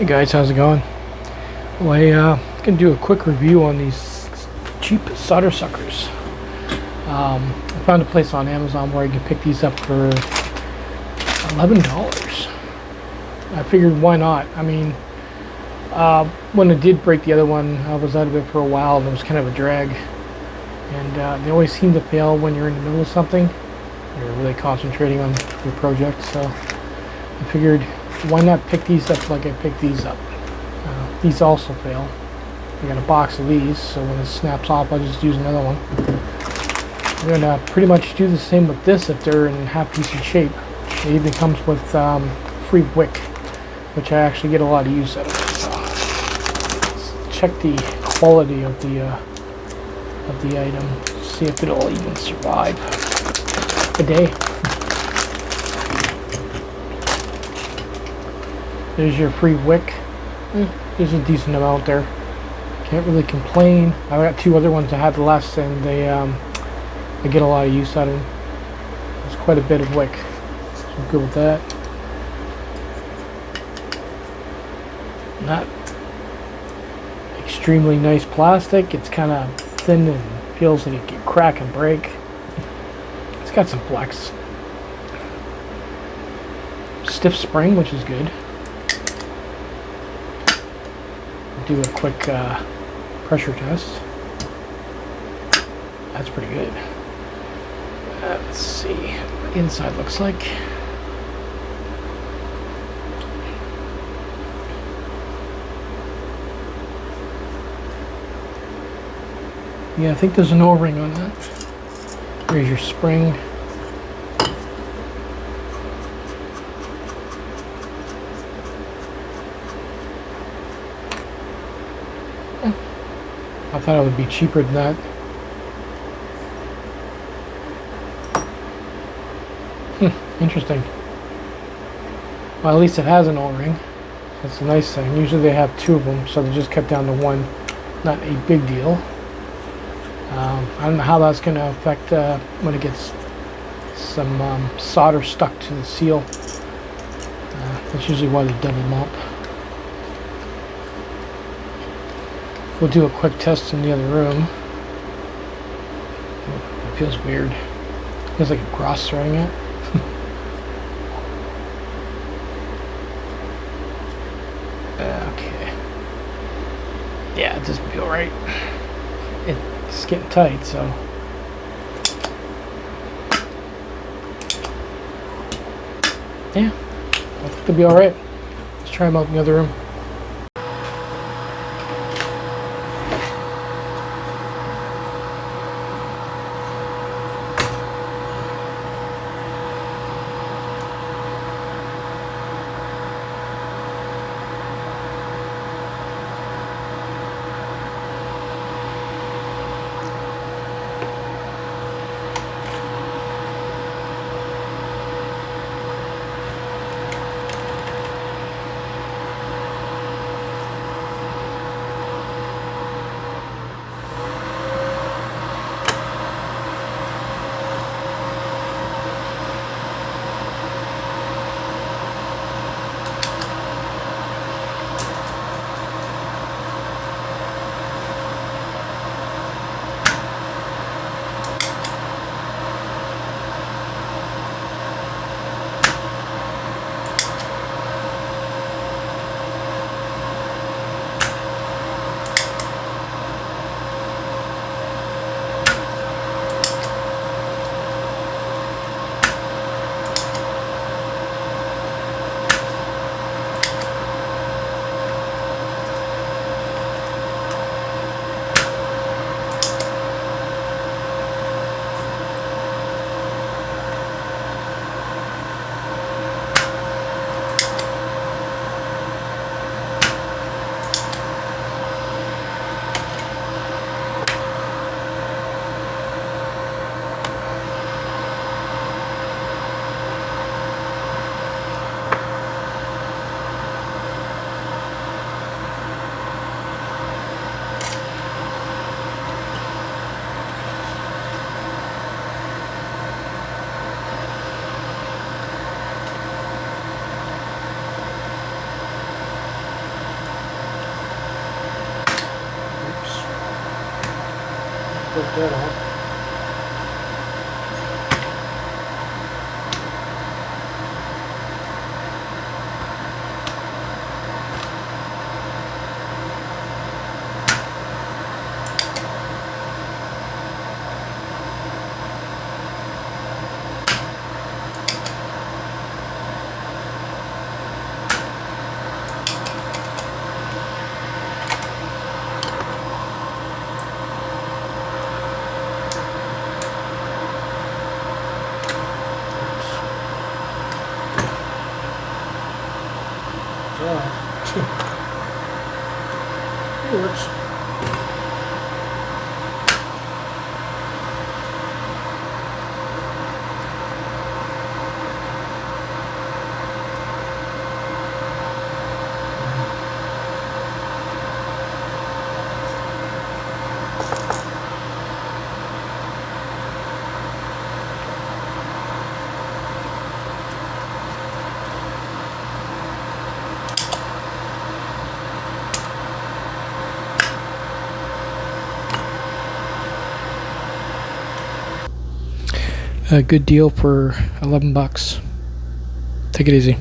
Hey guys, how's it going? Well, I can do a quick review on these cheap solder suckers. I found a place on Amazon where you can pick these up for $11. I figured, why not? I mean, when I did break the other one, I was out of it for a while and it was kind of a drag. And they always seem to fail when you're in the middle of something. You're really concentrating on your project, so I figured, why not pick these up like I picked these up? These also fail. I got a box of these, so when it snaps off, I'll just use another one. I'm gonna pretty much do the same with this if they're in half decent shape. It even comes with free wick, which I actually get a lot of use out of. So let's check the quality of the item, see if it'll even survive a day. There's your free wick. There's a decent amount there. Can't really complain. I got two other ones that had less, and I get a lot of use out of them. There's quite a bit of wick, so I'm good with that. Not extremely nice plastic. It's kind of thin and feels like it can crack and break. It's got some flex. Stiff spring, which is good. Do a quick pressure test. That's pretty good. Let's see what the inside looks like. Yeah, I think there's an O-ring on that. Here's your spring. I thought it would be cheaper than that. Interesting. Well, at least it has an O-ring. That's a nice thing. Usually they have two of them, so they just cut down to one. Not a big deal. I don't know how that's going to affect when it gets some solder stuck to the seal. That's usually why they double them up. We'll do a quick test in the other room. It feels weird. It feels like a cross threading it. Okay. Yeah, it doesn't feel right. It's getting tight, so. Yeah, I think they'll be alright. Let's try them out in the other room. Take that off. It works. A good deal for $11. Take it easy.